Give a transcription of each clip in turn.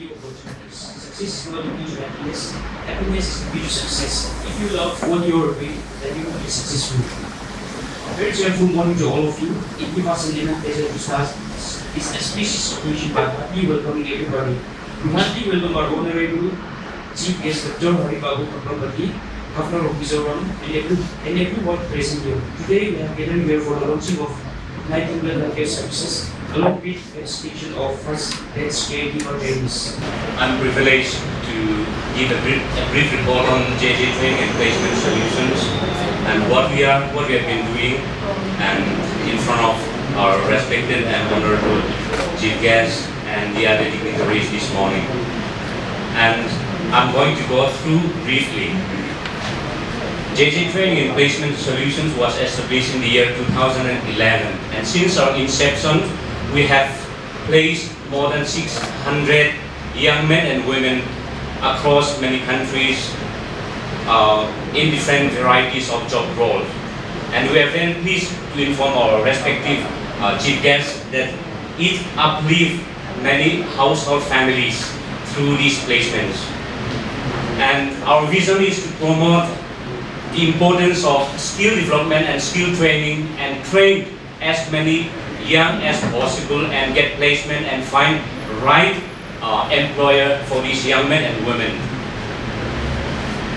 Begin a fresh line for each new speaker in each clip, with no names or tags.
new opportunities. Success is not the key to happiness. Happiness is the key to success. If you love what you are doing, then you will be successful. Very cheerful morning to all of you. It gives us a little pleasure to start this auspicious occasion by heartily welcoming everybody. We heartily welcome our Honourable Chief Guest Dr. Babu Kambhampati, Governor of Mizoram, and everyone present here. Today we have gathered here for the launching of Nightingale healthcare services, along with the extension of first batch caregiver trainings.
I'm privileged to give a brief report on JJ Training and Placement Solutions and what we have been doing, and in front of our respected and honorable chief guests and the other dignitaries this morning. And I'm going to go through briefly. JJ Training and Placement Solutions was established in the year 2011, and since our inception, we have placed more than 600 young men and women across many countries in different varieties of job roles. And we are very pleased to inform our respective chief guests that it uplifts many household families through these placements. And our vision is to promote the importance of skill development and skill training, and train as many young as possible and get placement and find right employer for these young men and women.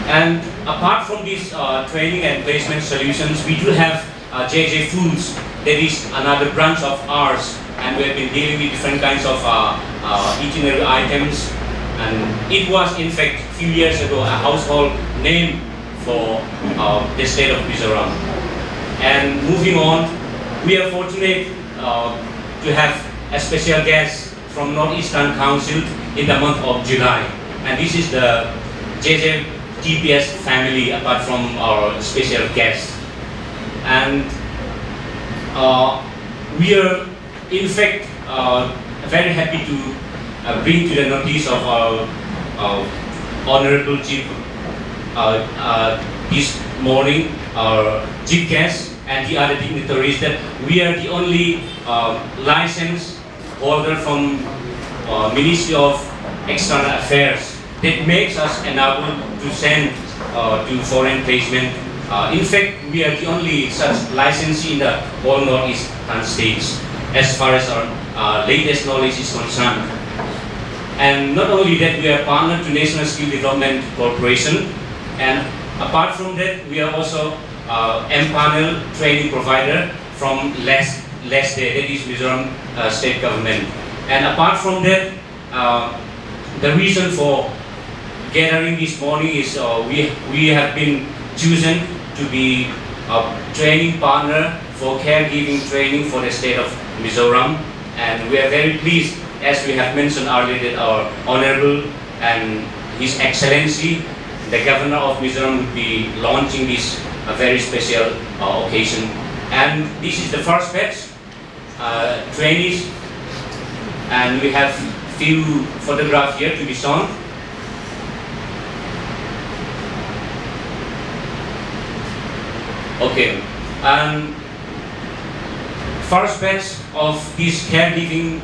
And apart from these training and placement solutions, we do have JJ Foods. That is another branch of ours, and we have been dealing with different kinds of itinerary items. And it was in fact a few years ago a household name for the state of Mizoram. And moving on, we are fortunate to have a special guest from Northeastern Council in the month of July. And this is the JJ TPS family, apart from our special guest. And we are in fact very happy to bring to the notice of our Honourable Chief this morning, our chief guest and the other dignitaries, that we are the only license holder from Ministry of External Affairs that makes us enabled to send to foreign placement. In fact, we are the only such licensee in the whole northeastern states, as far as our latest knowledge is concerned. And not only that, we are partner to National Skill Development Corporation, and apart from that, we are also M-Panel training provider from last day, that is Mizoram state government. And apart from that, the reason for gathering this morning is we have been chosen to be a training partner for caregiving training for the state of Mizoram. And we are very pleased, as we have mentioned earlier, that our Honourable and His Excellency, the Governor of Mizoram, will be launching this very special occasion. And this is the first batch trainees, and we have few photographs here to be shown. Okay, and first batch of this caregiving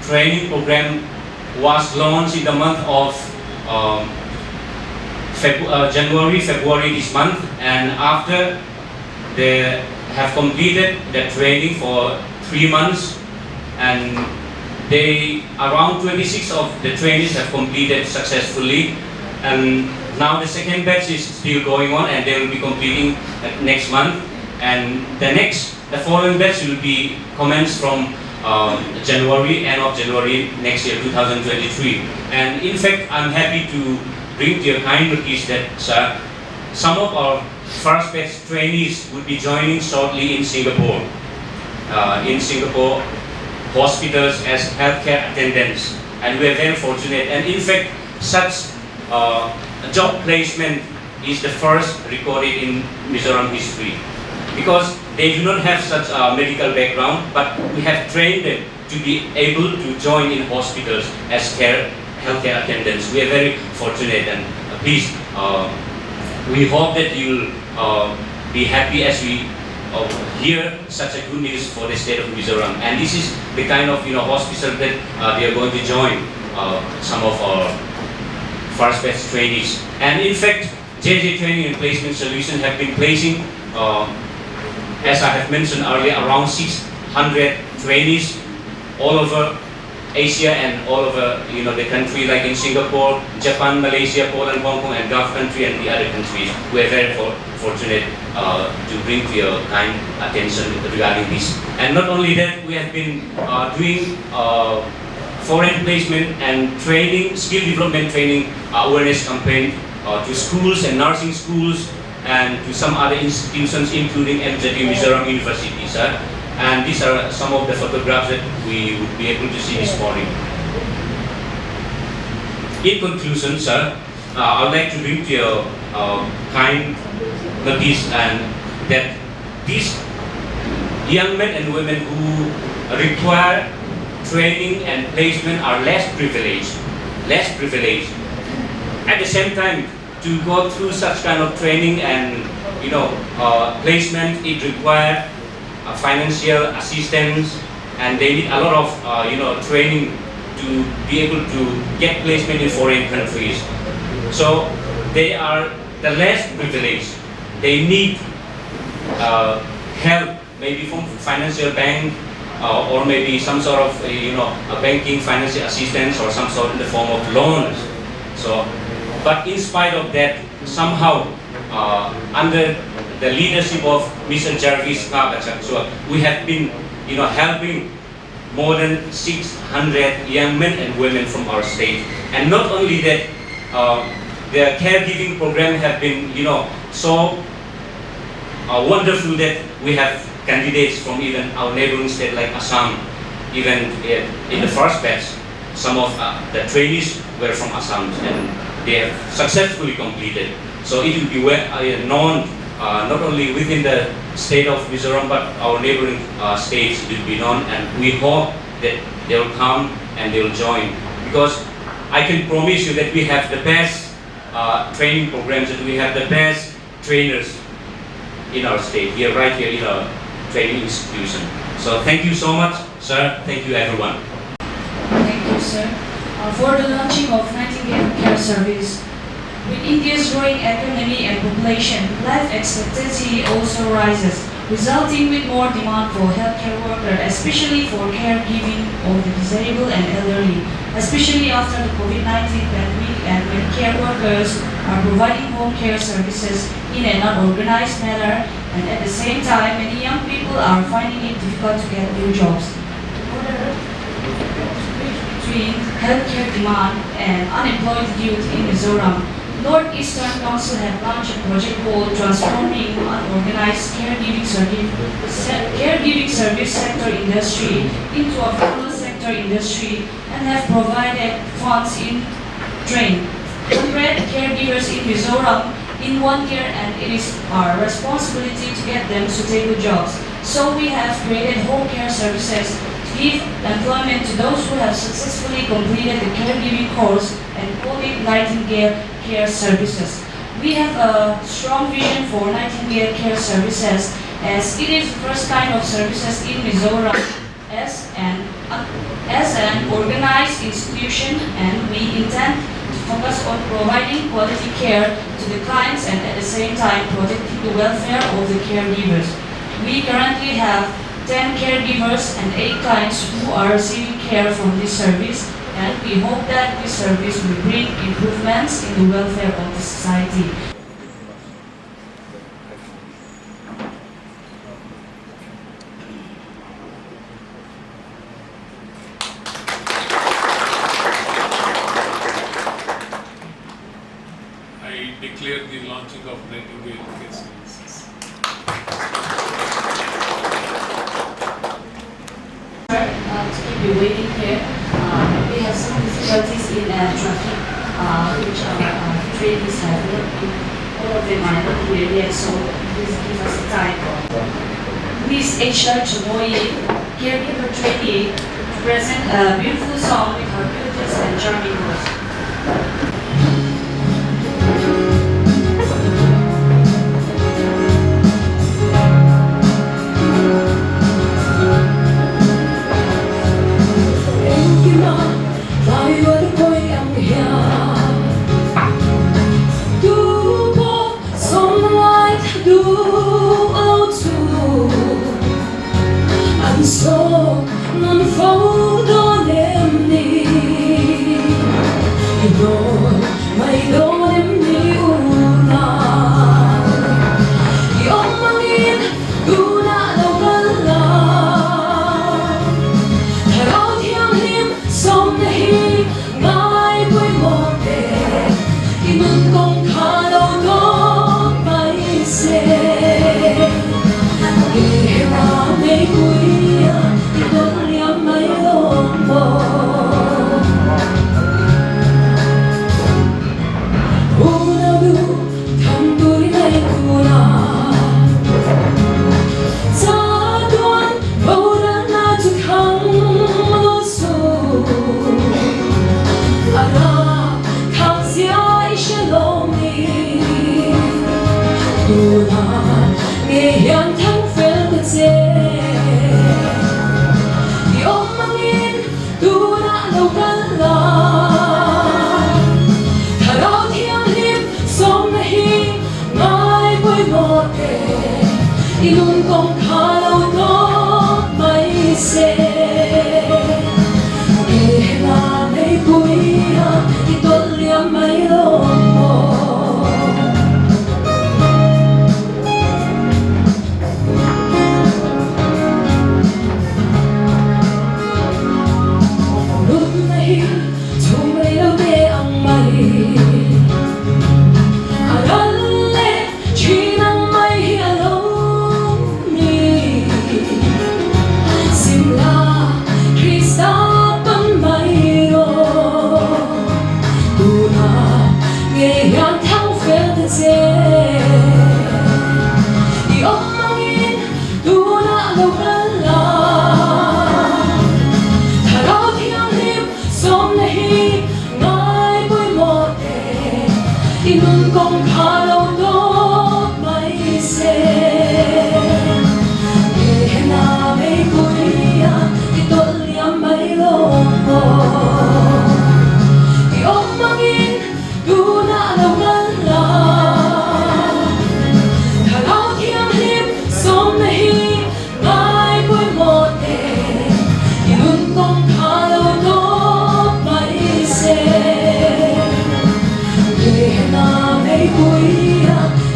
training program was launched in the month of January, February this month, and after they have completed the training for 3 months, and around 26 of the trainees have completed successfully, and now the second batch is still going on, and they will be completing next month, and the following batch will be commenced from January, end of January next year, 2023. And in fact, I'm happy to bring to your kind notice that some of our first batch trainees will be joining shortly in Singapore. Hospitals as healthcare attendants, and we are very fortunate. And in fact, such job placement is the first recorded in Mizoram history, because they do not have such a medical background, but we have trained them to be able to join in hospitals as healthcare attendants. We are very fortunate, and please, we hope that you will be happy as we hear such a good news for the state of Mizoram. And this is the kind of hospital that they are going to join. some of our first batch trainees. And in fact, JJ Training and Placement Solutions have been placing, as I have mentioned earlier, around 600 trainees all over Asia and all over the country, like in Singapore, Japan, Malaysia, Poland, Hong Kong, and Gulf country and the other countries. We are very fortunate to bring to your kind attention regarding this. And not only that, we have been doing foreign placement and training, skill development training awareness campaign to schools and nursing schools and to some other institutions, including MZU Mizoram University, sir. And these are some of the photographs that we would be able to see this morning. In conclusion, sir, I would like to bring to your kind notice and that these young men and women who require training and placement are less privileged. At the same time, to go through such kind of training and placement, it requires financial assistance, and they need a lot of training to be able to get placement in foreign countries. So they are the less privileged. They need help, maybe from financial bank or maybe some sort of a banking financial assistance or some sort in the form of loans. So, but in spite of that, somehow under the leadership of Mr. Jarvis Kabachak, so we have been helping more than 600 young men and women from our state. And not only that, the caregiving program have been so wonderful that we have candidates from even our neighboring state like Assam. Even in the first batch, some of the trainees were from Assam and they have successfully completed. So it will be well known not only within the state of Mizoram but our neighboring states will be known, and we hope that they will come and they will join, because I can promise you that we have the best training programs and we have the best trainers in our state. We are right here in our training institution. So thank you so much, sir. Thank you, everyone.
Thank you, sir. For the launching of Nightingale Care Service, with India's growing economy and population, life expectancy also rises, resulting with more demand for healthcare workers, especially for caregiving of the disabled and elderly, especially after the COVID-19 pandemic, and when care workers are providing home care services in an unorganized manner, and at the same time, many young people are finding it difficult to get new jobs. Between healthcare demand and unemployed youth in Mizoram, Northeastern Council have launched a project called Transforming Unorganized Caregiving Service Sector Industry into a formal sector industry, and have provided funds in train 100 caregivers in Mizoram in 1 year, and it is our responsibility to get them suitable jobs. So we have created home care services to give employment to those who have successfully completed the caregiving course and call it Nightingale Care Services. We have a strong vision for Nightingale Care Services, as it is the first kind of services in Mizoram as an organized institution, and we intend to focus on providing quality care to the clients and at the same time protecting the welfare of the caregivers. We currently have 10 caregivers and 8 clients who are receiving care from this service, and we hope that this service will bring improvements in the welfare of the society.
I declare the launching of Nightingale Care Services.
To keep you waiting here, we have some difficulties in traffic, which our trainees have not been, all of them are not here yet, so please give us time. Miss H.R. Chamoyi, caregiver trainee, to present a beautiful song with her beauties and charming voice.
While we were 넌 마이너는 미우나 이 엉망인 누나도 갈라 다로 thiêng sống đây ngài vui một đề 이 눈 공 가로도 마이세 이 마음의 구이야 이 돌려 마이로모 I luôn không khá lâu có mấy xe Kể là mấy cuối thì tốt liếm mấy lông mồ Lúc này chúng mấy đâu để ăn mày Con khá lâu tốt mấy xe Nghe na mấy cuối thì tốt liếm mấy lông mồ Thì ôm mang in đủ nạ lâu ngân là Thả lâu thiêng liếm sống này ngài vui một đề Thì luôn con khá lâu tốt mấy xe Nghe na mấy cuối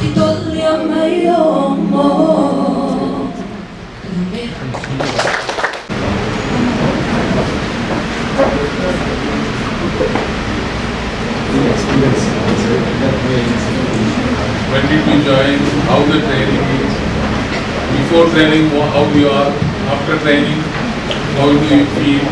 thì tốt liếm mấy lông mồ
When did you join? How the training is? Before training, how you are? After training, how do you feel?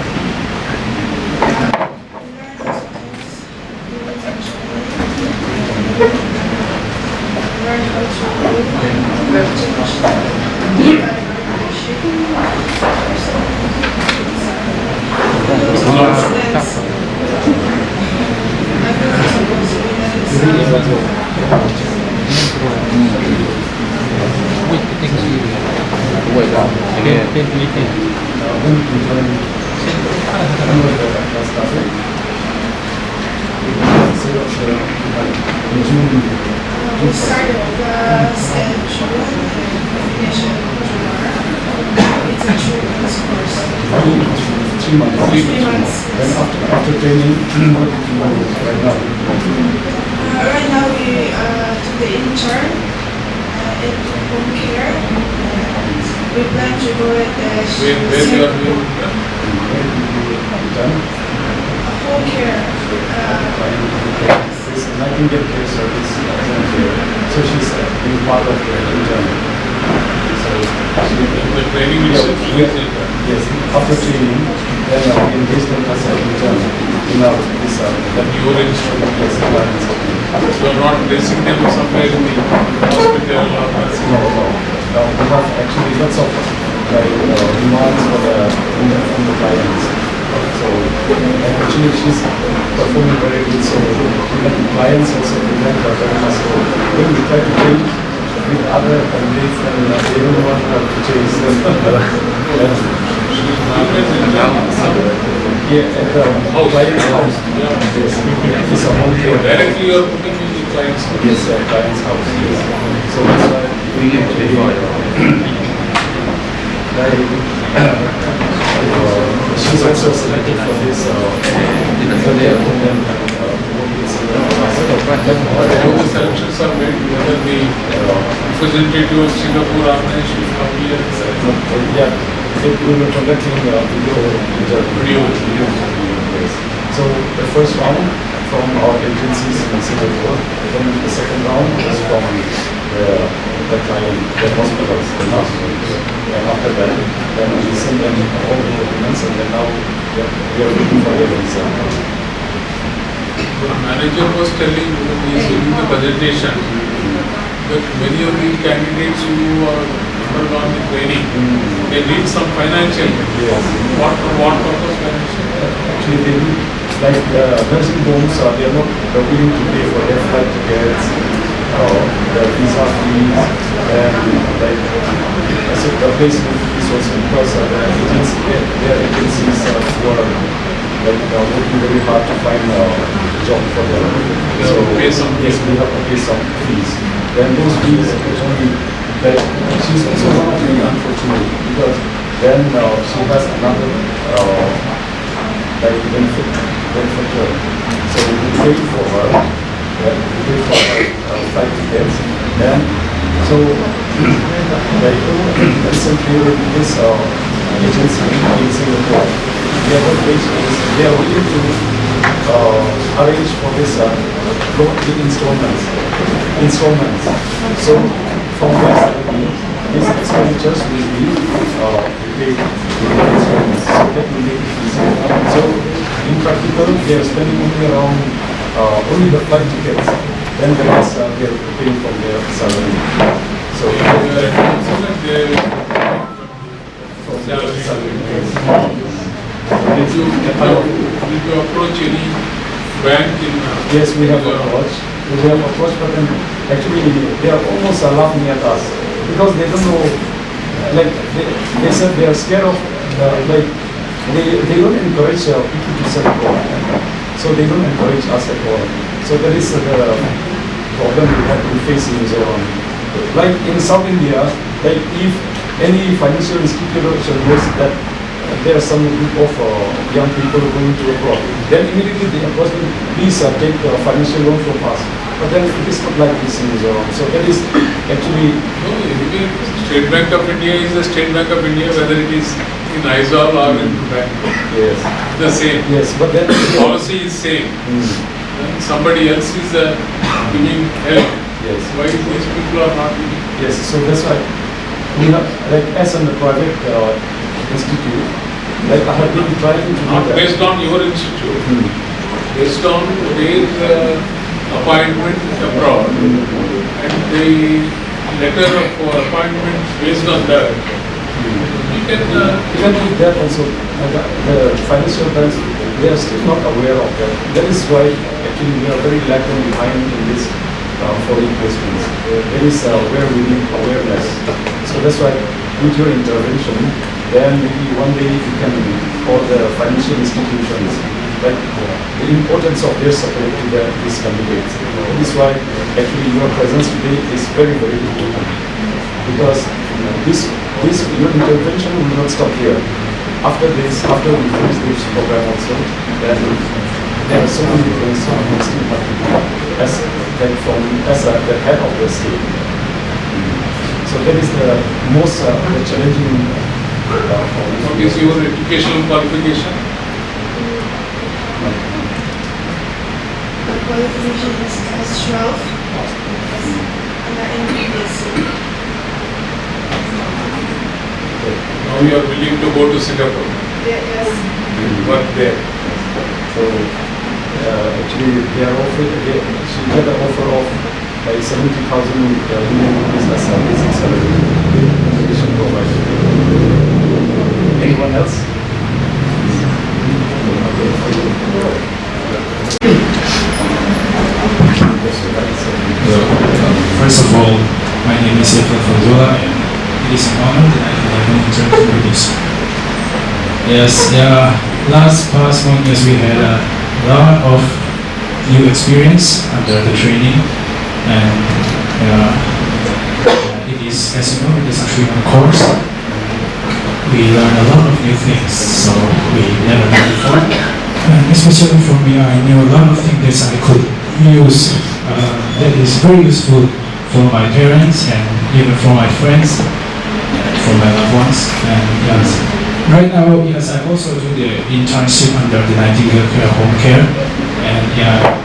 We started class in June and finished in July. It's a 3 months course.
3 months.
3 months.
Then after training, what do you do right now?
Right now we took the intern in home care. We plan to go at the
Where you are doing?
Done?
home care.
This Nightingale care service, so she's being part of the intern. So
The training is
yes, after training, then we engaged them as an intern in our this
your instrument.
yes, clients.
You are not placing them somewhere in the hospital or nursing
No,
home.
no. We have actually lots of demands for from the clients. So actually she's performing very good. So even the clients also demand her very much. So when we try to change with other candidates, and they don't want her to change. Here at the client's house. Yes, it's a home care.
Directly you are putting in the client's house.
Yes, client's house. Yes. So that's why we actually she's also selected for this.
how the selections are made, whether the representative of Singapore organization will come here.
Yeah, we were conducting video interviews. So the first round from our agencies in Singapore, then the second round was from the client, the hospitals, and after that, then we send them all the documents, and then now we are looking for their visa.
The manager was telling when he is giving the presentation that many of the candidates who are undergone the training, they need some financial.
Yes.
What purpose financial?
Actually, they need, like nursing homes, they are not willing to pay for their flight tickets, their visa fees, and like so the placement fees also, because their agencies who are working very hard to find a job for them. So
pay some
yes, we have to pay some fees. Then those fees only, like she's also one of the unfortunate, because then she has another like benefit her. So we pay for her, we pay for her flight tickets. Then so like recently with this agency in Singapore, they are willing to arrange for this loan installments. So from their salary, these expenditures will be paid in installments. So that will make it easier. So in practical, they are spending only around only the flight tickets. Then the rest they are paying from their salary. So from their salary.
Did you approach any bank in?
Yes, we have approached. We have approached, but then actually they are almost laughing at us because they don't know. Like they said, they are scared of like they don't encourage people to sell gold, so they don't encourage us at all. So that is the problem we have to face in Mizoram. Like in South India, like if any financial institution knows that there are some group of young people going to abroad, then immediately they approach them, please take financial loan from us. But then it is not like this in Mizoram. So that is actually...
No, State Bank of India is the State Bank of India, whether it is in Aizawl or in Bangalore.
Yes.
The same.
Yes, but then...
The policy is same. And somebody else is giving help.
Yes.
Why these people are not giving?
Yes, so that's why we have, like as in the private institute, like I have been trying to do
Not
that.
based on your institute, based on their appointment abroad, and the letter of appointment based on that. You can
Even with that also, the financial banks, they are still not aware of that. That is why actually we are very lagging behind in this foreign investments. That is where we need awareness. So that's why with your intervention, then maybe one day you can call the financial institutions, like the importance of their support to these candidates. That is why actually your presence today is very, very important. Because your intervention will not stop here. After this, after we finish this program also, then there are so many things we still have to do as the head of the state. So that is the most the challenging.
What is your educational qualification?
The qualification is S12 and in BSc.
Now you are willing to go to Singapore,
Yes.
work there.
So actually they are offered, she got an offer of like 70,000 Indian rupees as a basic salary with accommodation provided. Anyone else?
First of all, my name is Aizawl, and it is an honor that I can have an interview with you. Yes, last past 1 year we had a lot of new experience under the training, and it is, as you know, it is a 3-month course. We learn a lot of new things, so we never knew before. And especially for me, I knew a lot of things that I could use that is very useful for my parents and even for my friends and for my loved ones. And yes, right now, yes, I also do the internship under the Nightingale Care Home Care, and yeah,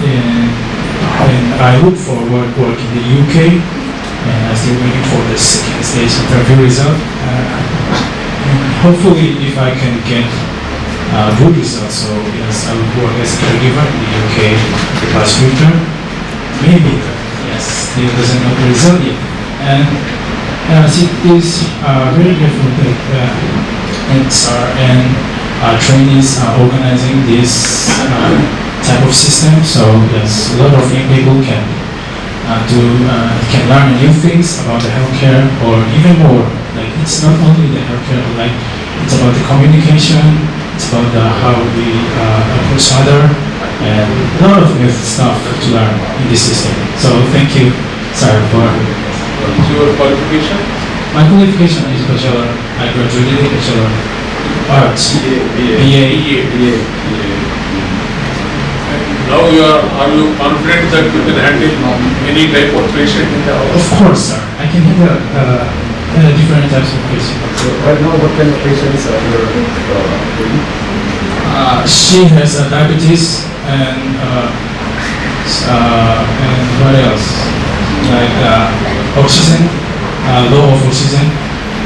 and I look forward work in the UK, and I'm still waiting for the second stage interview result. And hopefully, if I can get good results, so yes, I will work as a caregiver in the UK the past winter. Maybe, yes, still doesn't know the result yet. And it is very grateful that NSR and trainees are organizing this type of system. So yes, a lot of young people can learn new things about the healthcare, or even more. Like, it's not only the healthcare, but like it's about the communication. It's about how we approach other, and a lot of new stuff to learn in this system. So thank you, sir, for.
What's your qualification?
My qualification is bachelor. I graduated in bachelor arts. BA.
Now are you confident that you can handle any type of patient in the house?
Of course, sir. I can handle different types of patients.
So right now, what kind of patients are you doing?
She has diabetes and what else? Like oxygen, low of oxygen.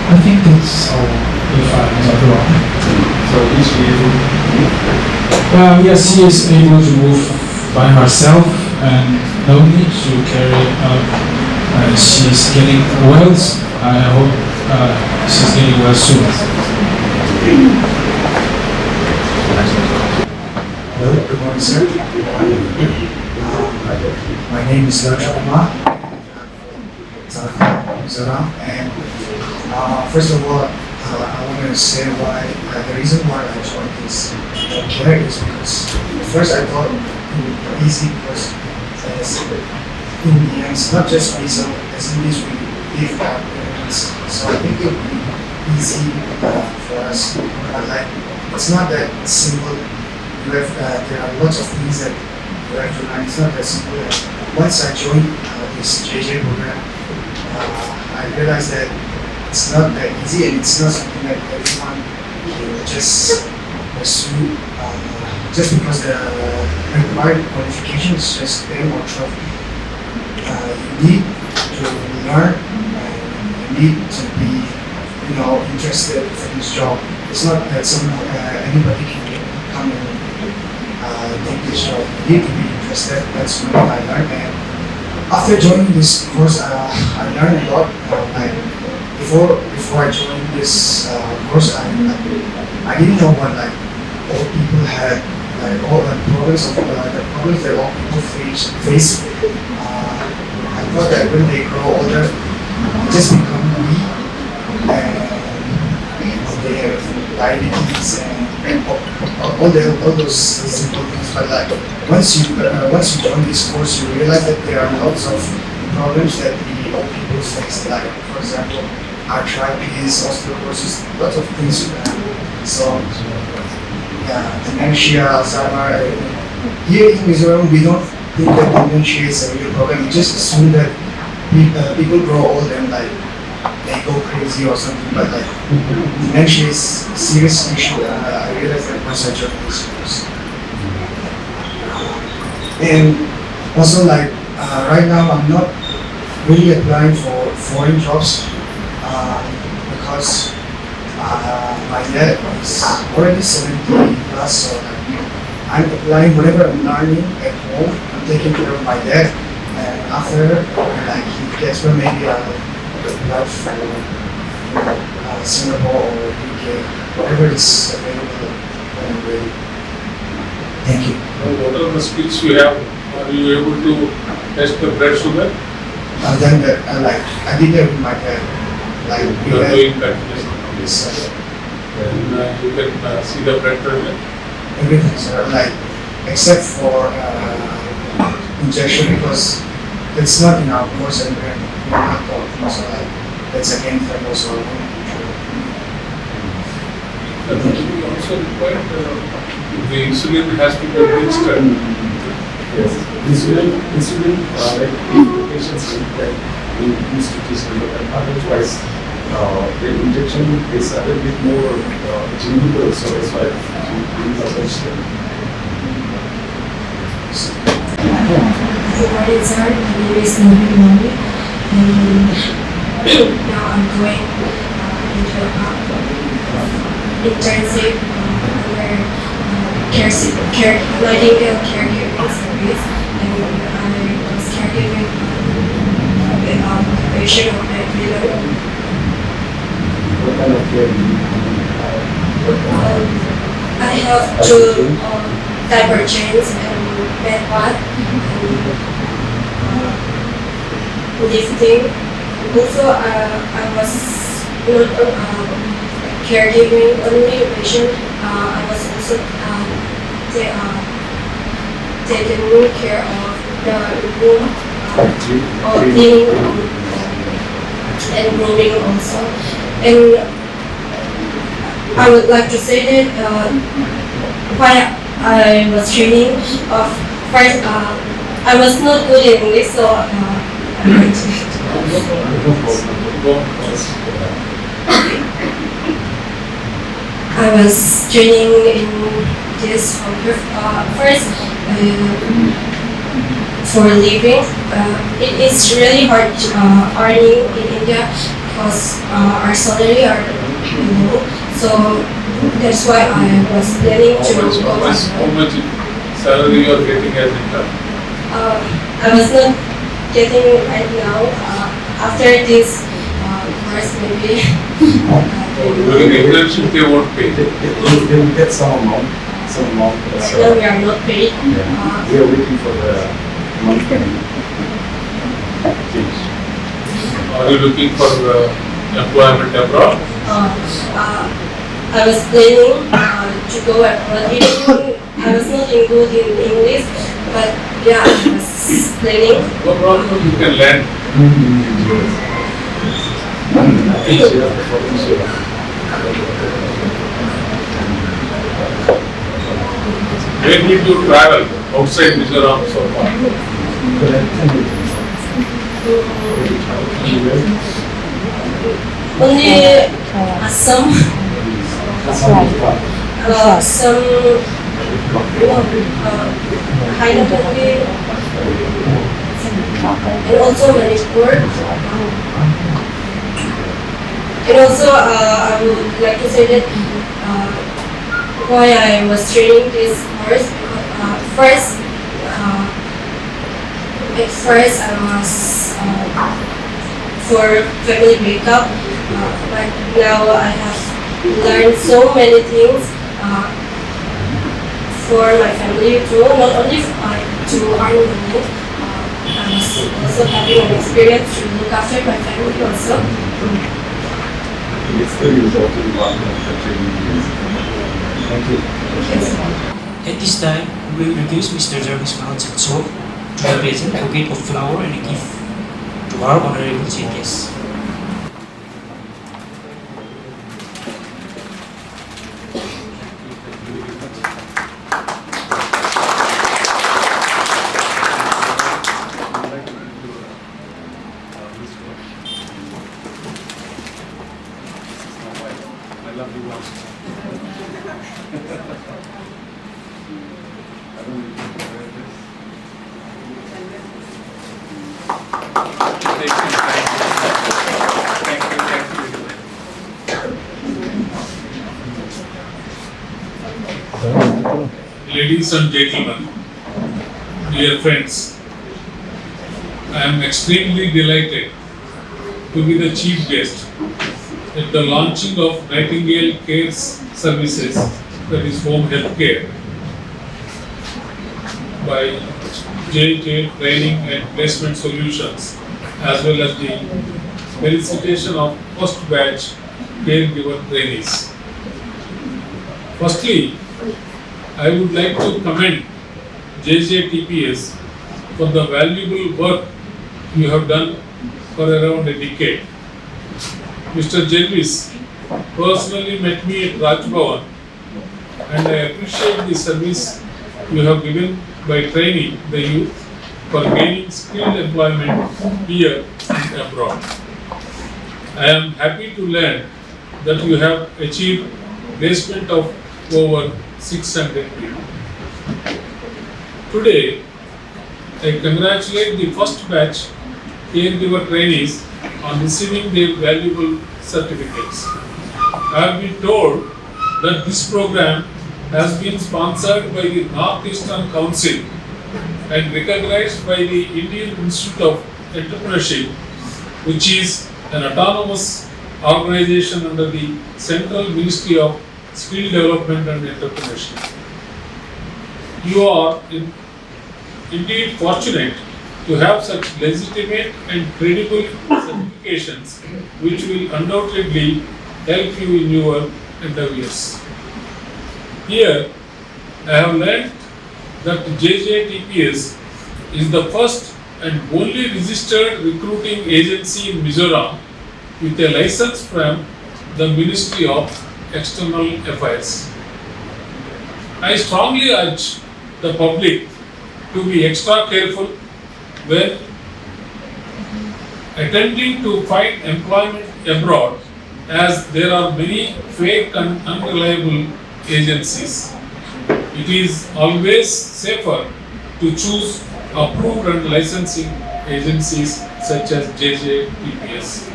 I think that's all, if I'm not wrong.
So is she able to
Yes, she is able to move by herself and no need to carry up. She's getting well. I hope she's getting well soon.
Hello, good morning, sir. My name is Honourable Mizoram, and first of all, I want to say why the reason why I joined this care is because first I thought it would be easy because as Indians, not just me, so as Indians we live our parents, so I think it would be easy for us. But like, it's not that simple. You have, there are lots of things that you have to learn. It's not that simple. Once I joined this JJ program, I realized that it's not that easy, and it's not something that everyone can just pursue just because the required qualification is just 10 or 12. You need to learn, and you need to be, interested for this job. It's not that anybody can come and take this job. You need to be interested. That's what I learned. And after joining this course, I learned a lot. Before I joined this course, I didn't know what all people had, all the problems that all people face. I thought that when they grow older, they just become weak, and they have diabetes and all those simple things. But once you join this course, you realize that there are lots of problems that the old people face. Like, for example, arthritis, osteoporosis, lots of things. Dementia, Alzheimer. Here in Mizoram, we don't think that dementia is a real problem. We just assume that people grow old and they go crazy or something. But dementia is a serious issue. I realized that once I joined this course. And also, right now, I'm not really applying for foreign jobs because my dad is already 70 plus, so I'm applying whatever I'm learning at home. I'm taking care of my dad, and after he gets well, maybe I'll apply for Singapore or UK, whatever is available when I'm ready. Thank you.
What are the skills you have? Are you able to test the blood sugar?
Then I did that with my dad.
You are doing continuously.
Yes,
And you can see the blood pressure.
everything, sir. Except for injection, because it's not in our course, and we're not taught. So that's again for those who are
And we also required the insulin has to be administered.
Yes. insulin like patients that we used to teach them, but otherwise the injection is a little bit more gingival, so that's why we approach them.
Good morning, sir. My name is Honourable, and now I'm going into internship under Nightingale caregiving service, and I was caregiving a patient of my brother.
What kind of care do you
I have to diaper change and bed bath and lifting. Also, I was not caregiving only patient. I was also taking care of the room, or cleaning and grooming also. And I would like to say that while I was training, first I was not good in English, so I went to I was training in this first for living. It is really hard earning in India because our salary are low. So that's why I was planning to go
how much salary you are getting as income?
I was not getting right now. After this course, maybe.
During internship they won't pay.
They will get some amount.
No, we are not paid.
We are waiting for the monthly change.
Are you looking for employment abroad?
I was planning to go abroad. I was not in good in English, but yeah, I was planning.
No problem, you can learn. Where did you travel outside Mizoram so far?
Only some Kambhampati and also Manipur. And also I would like to say that why I was training this course, at first I was for family breakup, but now I have learned so many things for my family too, not only to earn money. I was also having an experience to look after my family also.
It's the important one of the training. Thank you.
At this time, we will request Mr. Jarvis Aizawl to the present a bouquet of flower and a gift to our honorable chief guest.
Ladies and gentlemen, dear friends, I am extremely delighted to be the chief guest at the launching of Nightingale Care Services, that is home health care, by JJ Training and Placement Solutions, as well as the felicitation of first batch caregiver trainees. Firstly, I would like to commend JJTPS for the valuable work you have done for around a decade. Mr. Jarvis personally met me at Raj Bhavan, and I appreciate the service you have given by training the youth for gaining skilled employment here and abroad. I am happy to learn that you have achieved placement of over 600 people. Today, I congratulate the first batch caregiver trainees on receiving their valuable certificates. I have been told that this program has been sponsored by the Northeastern Council and recognized by the Indian Institute of Entrepreneurship, which is an autonomous organization under the Central Ministry of Skill Development and Entrepreneurship. You are indeed fortunate to have such legitimate and credible certifications which will undoubtedly help you in your endeavors. Here, I have learned that JJTPS is the first and only registered recruiting agency in Mizoram with a license from the Ministry of External Affairs. I strongly urge the public to be extra careful when attempting to find employment abroad, as there are many fake and unreliable agencies. It is always safer to choose approved and licensing agencies such as JJTPS.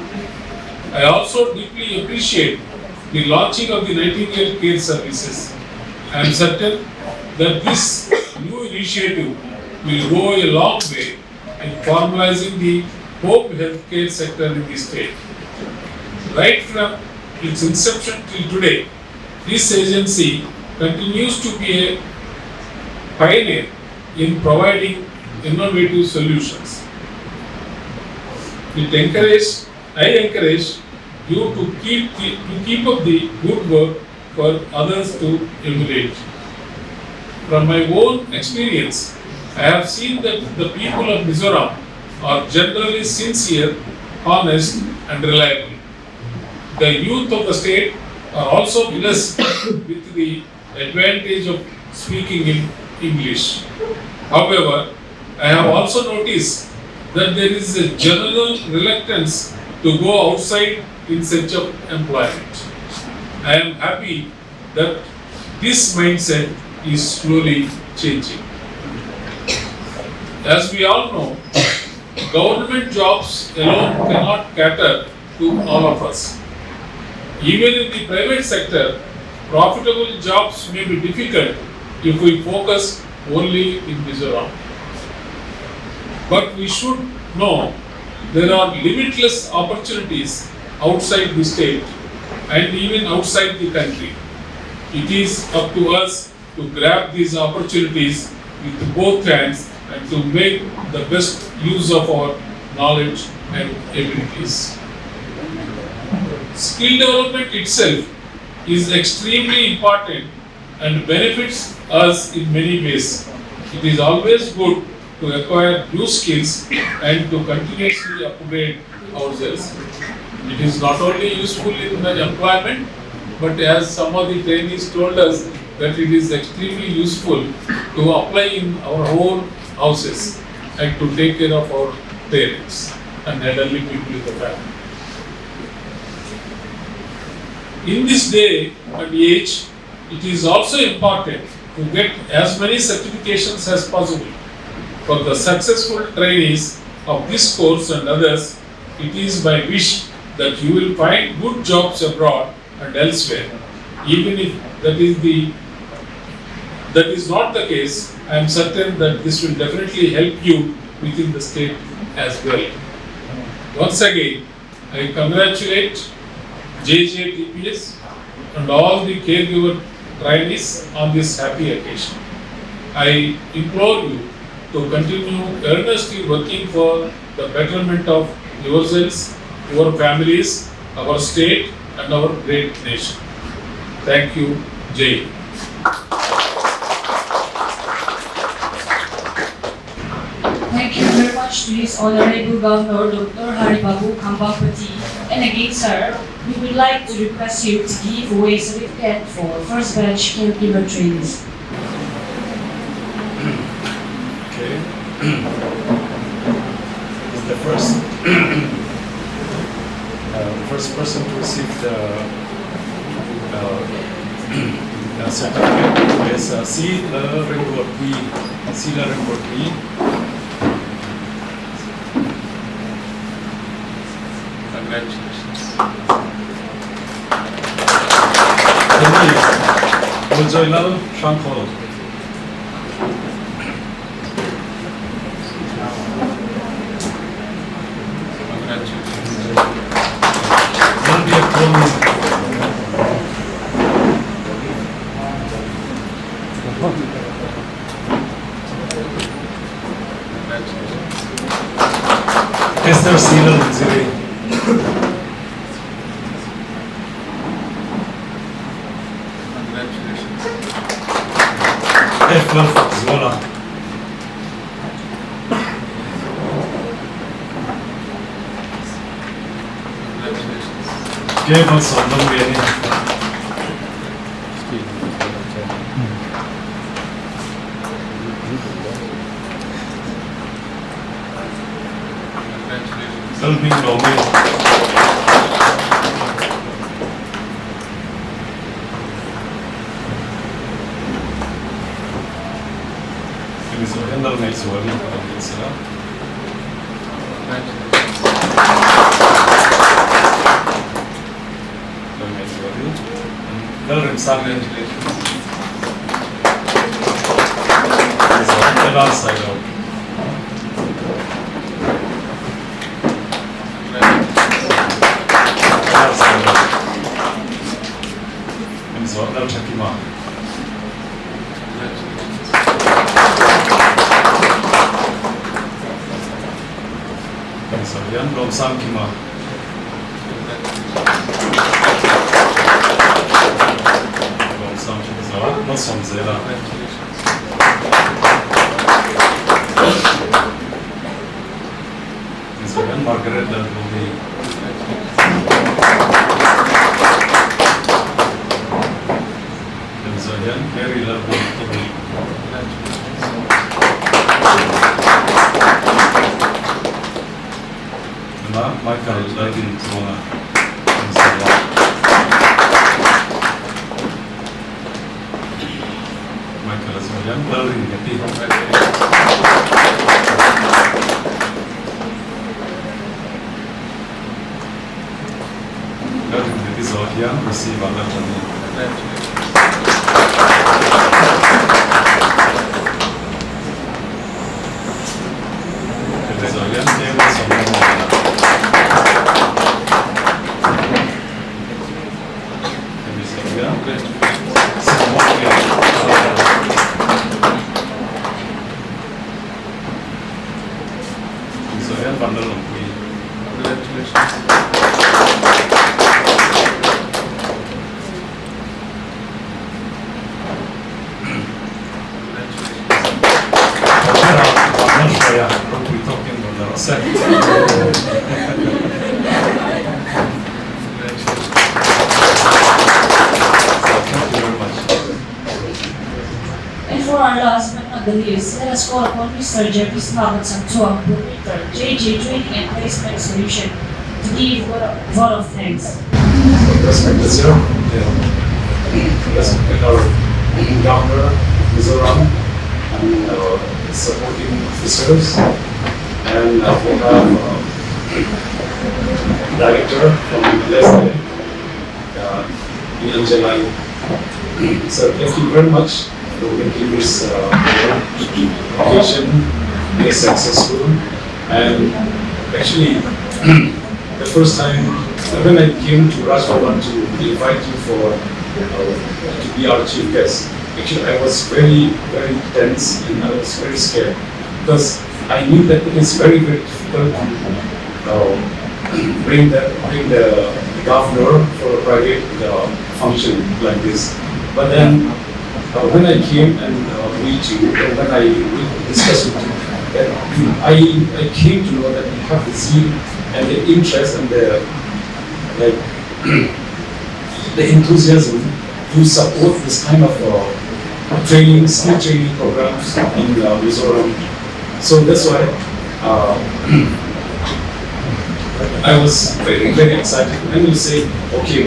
I also deeply appreciate the launching of the Nightingale Care Services. I am certain that this new initiative will go a long way in formalizing the home healthcare sector in the state. Right from its inception till today, this agency continues to be a pioneer in providing innovative solutions. I encourage you to keep up the good work for others to emulate. From my own experience, I have seen that the people of Mizoram are generally sincere, honest, and reliable. The youth of the state are also blessed with the advantage of speaking in English. However, I have also noticed that there is a general reluctance to go outside in search of employment. I am happy that this mindset is slowly changing. As we all know, government jobs alone cannot cater to all of us. Even in the private sector, profitable jobs may be difficult if we focus only in Mizoram. But we should know there are limitless opportunities outside the state and even outside the country. It is up to us to grab these opportunities with both hands and to make the best use of our knowledge and abilities. Skill development itself is extremely important and benefits us in many ways. It is always good to acquire new skills and to continuously upgrade ourselves. It is not only useful in the employment, but as some of the trainees told us, that it is extremely useful to apply in our own houses and to take care of our parents and elderly people in the family. In this day and age, it is also important to get as many certifications as possible. For the successful trainees of this course and others, it is my wish that you will find good jobs abroad and elsewhere. Even if that is not the case, I am certain that this will definitely help you within the state as well. Once again, I congratulate JJTPS and all the caregiver trainees on this happy occasion. I implore you to continue earnestly working for the betterment of yourselves, your families, our state, and our great nation. Thank you. Jai.
Thank you very much to His Honourable Governor Dr. Babu Kambhampati. And again, sir, we would like to request you to give away a certificate for first batch caregiver trainees.
Okay.
the first first person to receive the certificate is C. Rengortwi. Sila Rengortwi.
Congratulations.
Uljoylal Shankol. Esther Sealer Ziri.
Congratulations.
Efler Zola.
Congratulations.
Gable Sondom Vieni.
Congratulations.
Elvin Lomi. Endal Aizawl. Elrim Sarlin. Evan Silo. Mizoram Chakima. Mizoram Lomsam Kima. Lomsam Mizoram Nosom Zela. Mizoram Margaret Lalumi. Mizoram Mary Lalumi. Michael Lalin Trona. Michael Azorian Lalin Gati. Lalin Gati Zorian receive Allah Zorian David Sondom.
And for our last but not the least, let us call upon Mr. Jeffrey Smagatsan Tuang, Proprietor, JJ Training and Placement Solution, to give vote of thanks.
Respected sir, respected our governor, Mizoram, and supporting officers, and we have director from Leslie, Nightingale. So thank you very much for making this occasion very successful. And actually, the first time when I came to Rajbhavan to invite you for to be our chief guest, actually I was very tense and I was very scared because I knew that it is very difficult to bring the governor for a private function like this. But then when I came and meet you, and when I discussed with you, I came to know that you have the zeal and the interest and the enthusiasm to support this kind of training, skill training programs in Mizoram. So that's why I was very, very excited. Then you say, okay,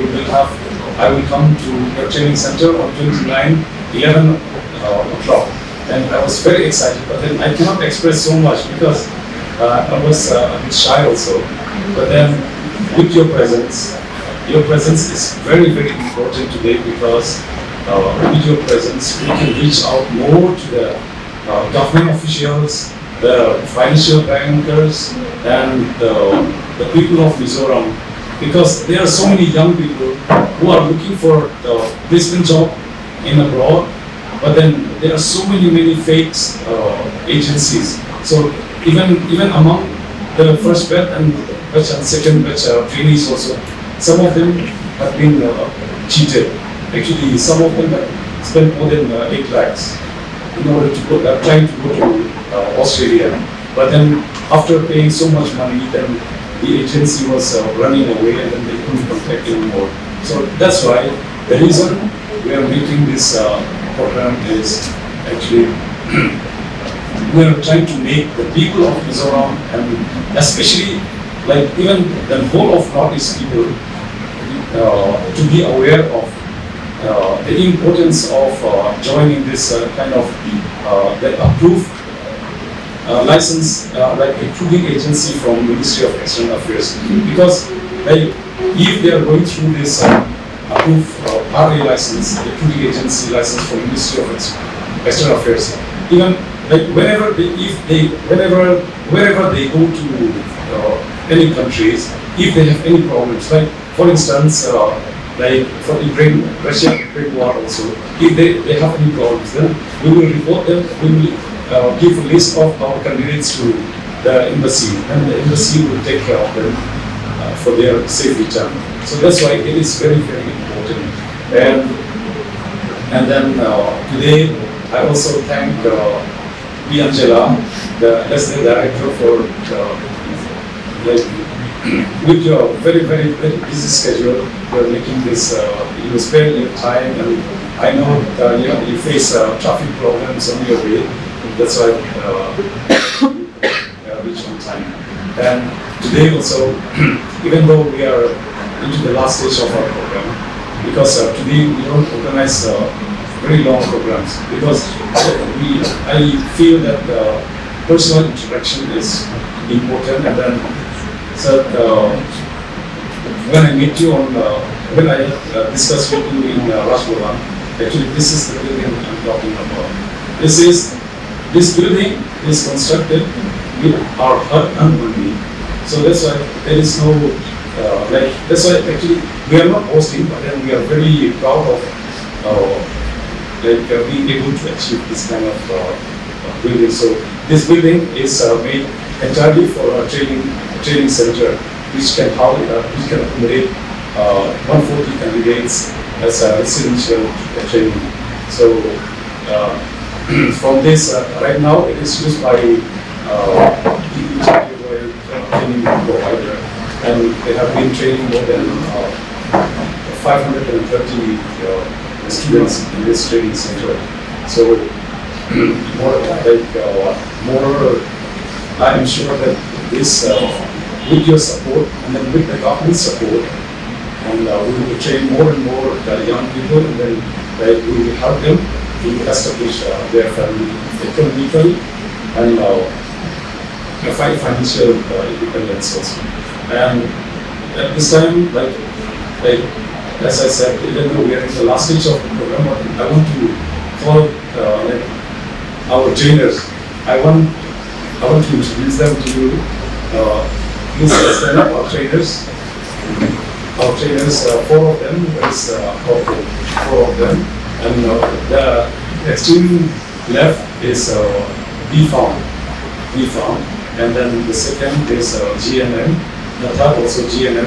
I will come to your training center on 11 o'clock. And I was very excited, but then I cannot express so much because I was a bit shy also. But then with your presence is very, very important today because with your presence, we can reach out more to the government officials, the financial bankers, and the people of Mizoram, because there are so many young people who are looking for the placement job in abroad, but then there are so many fake agencies. So even among the first batch and second batch trainees also, some of them have been cheated. Actually, some of them have spent more than 8 lakhs in order to trying to go to Australia. But then after paying so much money, then the agency was running away and then they couldn't contact anymore. So that's why the reason we are making this program is actually we are trying to make the people of Mizoram and especially like even the whole of Northeast people to be aware of the importance of joining this kind of the approved license, like recruiting agency from Ministry of External Affairs. Because like, if they are going through this approved RA license, recruiting agency license from Ministry of External Affairs, even like wherever they go to any countries, if they have any problems, like for instance, like for Russia-Ukraine war also, if they have any problems, then we will report them, we will give a list of our candidates to the embassy, and the embassy will take care of them for their safe return. So that's why it is very, very important. And then today, I also thank P. Angela, the National Director, for with your very, very, very busy schedule, you are making this, you spare your time, and I know you face traffic problems on your way. That's why reach on time. And today also, even though we are into the last stage of our program, because today we don't organize very long programs, because I feel that personal interaction is important. And then so when I meet you on when I discuss with you in Rajbhavan, actually this is the building I'm talking about. This building is constructed with our hard-earned money. So that's why there is no that's why actually we are not boasting, but then we are very proud of being able to achieve this kind of building. So this building is made entirely for a training center, which can accommodate 140 candidates as a residential training. So from this, right now it is used by training provider, and they have been training more than 530 students in this training center. So I am sure that this, with your support and then with the government support, and we will train more and more young people, and then we will help them to establish their family economically and financial independence also. And at this time, as I said, even though we are in the last stage of the program, I want to call our trainers. I want to introduce them to you. Please stand up, our trainers. Our trainers, 4 of them, is four of them. And the extreme left is B-Farm. And then the second is GNM. The third also GNM.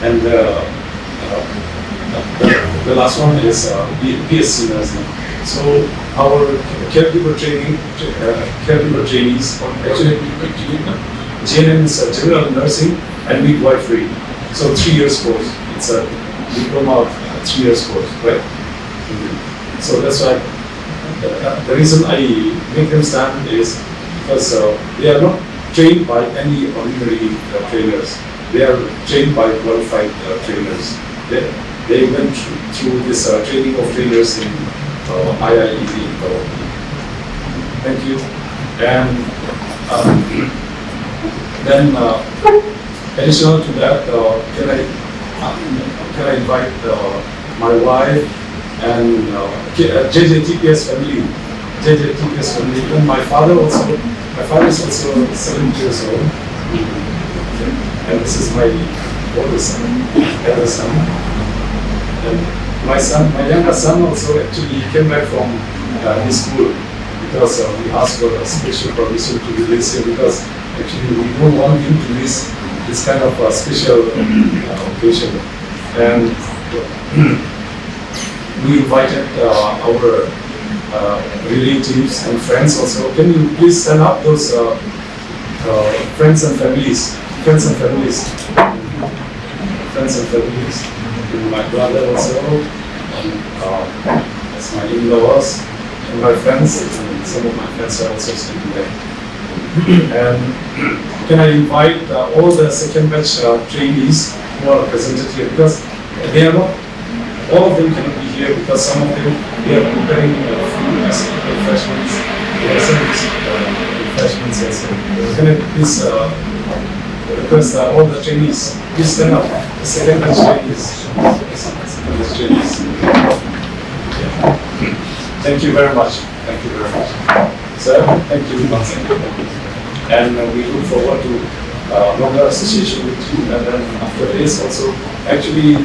And the last one is BSc nursing. So our caregiver trainees, actually GNM is general nursing and midwifery. So 3 years course. It's a diploma of 3 years course, right? So that's why the reason I make them stand is because they are not trained by any ordinary trainers. they are trained by qualified trainers. They went through this training of trainers in IIED. Thank you. And then, additional to that, can I invite my wife and JJTPS family. JJTPS family. Even my father is also 70 years old. And this is my oldest son, elder son. And my younger son also actually came back from his school because we asked for a special permission to release him because actually we don't want him to miss this kind of special occasion. And we invited our relatives and friends also. Can you please stand up those friends and families? Friends and families. Friends and families. And my brother also. And that's my in-laws and my friends. And some of my friends are also sitting there. And can I invite all the second batch trainees who are presented here because they are not, all of them cannot be here because some of them they are preparing food as refreshments. They are serving refreshments also. Can I please request all the trainees, please stand up. The second batch trainees. Second batch trainees. Yeah. Thank you very much. Thank you very much. Sir, thank you once again. And we look forward to longer association with you. And then after this also, actually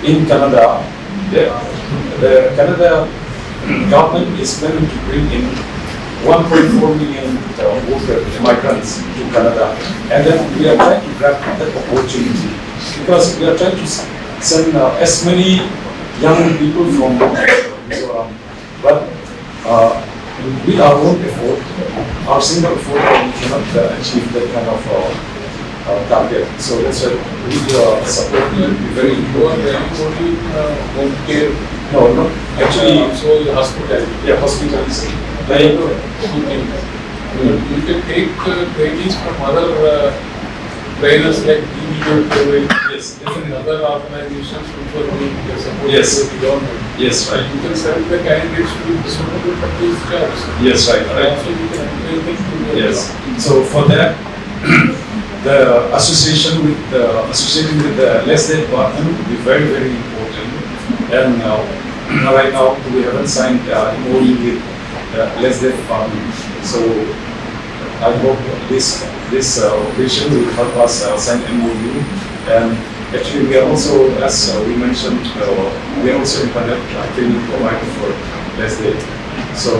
in Canada, the Canada government is planning to bring in 1.4 million migrants to Canada. And then we are trying to grab that opportunity because we are trying to send as many young people from Mizoram. But with our own effort, our single effort, we cannot achieve that kind of target. So that's why with your support will be very important.
Only home care.
No, no. Actually,
so the hospital.
Yeah, hospital is
Like, you can take trainings from other trainers like DBA,
yes, definitely.
other organizations which are being supported
Yes.
by the government.
Yes, right.
You can send the candidates to be suitable for these jobs.
Yes, right, right.
Also, you can encourage them to do
Yes. So for that, the association with associating with the less than partner will be very, very important. And right now we haven't signed MOU with less than partner. So I hope this occasion will help us sign MOU. And actually we are also, as we mentioned, we are also internet training provider for less than. So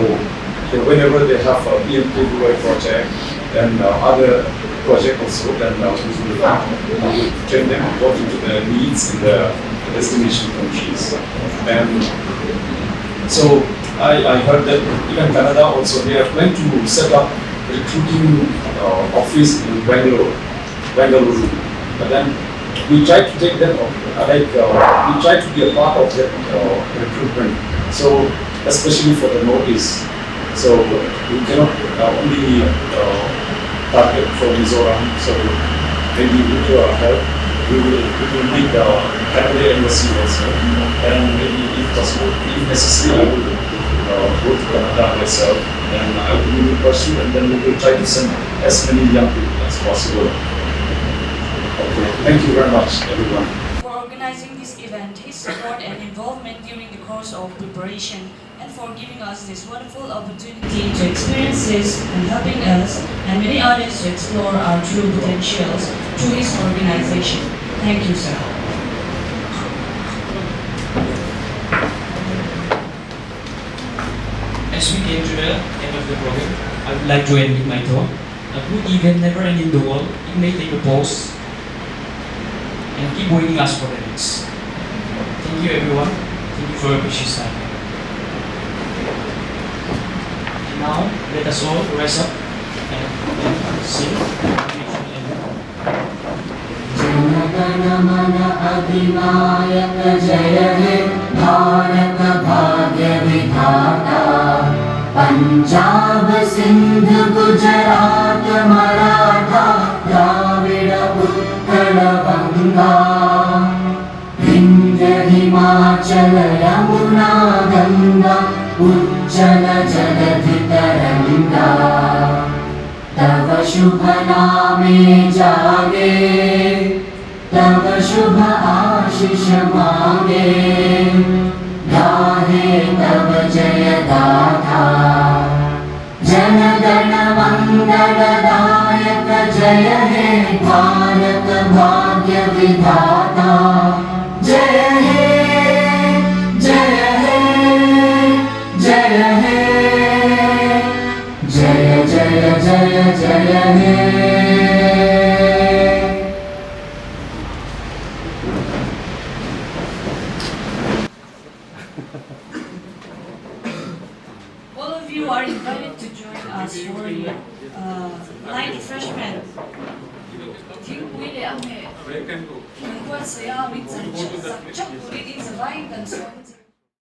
whenever they have a PMKY project and other project also, then we will train them according to the needs in the destination countries. And so I heard that even Canada also, they are planning to set up recruiting office in Bangalore. But then we try to take them, we try to be a part of that recruitment. So especially for the Northeast. So we cannot only target for Mizoram. So maybe with your help, we will meet the Canada embassy also. And maybe if possible, if necessary, I will go to Canada myself and we will pursue and then we will try to send as many young people as possible. Okay, thank you very much everyone.
For organizing this event, his support and involvement during the course of preparation, and for giving us this wonderful opportunity to experience this and helping us and many others to explore our true potentials through his organization. Thank you, sir.
As we came to the end of the program, I would like to end with my thought. A good event never ends in the world. It may take a pause and keep waiting us for the next. Thank you everyone. Thank you for your precious time. Now, let us all rise up and sing.
Jana Gana Mana अधिनायक जय हे भारत भाग्य विधाता पंजाब सिंध गुजरात मराठा द्राविड़ उत्कल शुभ नामे जागे तब शुभ आशीष मांगे गाहे तब जय गाथा जन गण मंगलदायक जय हे भारत भाग्य विधाता जय हे जय हे जय हे जय जय जय जय हे
All of you are invited to join us for light refreshment. Think Willie Ame. Kuat saya with such good in the wine and so on.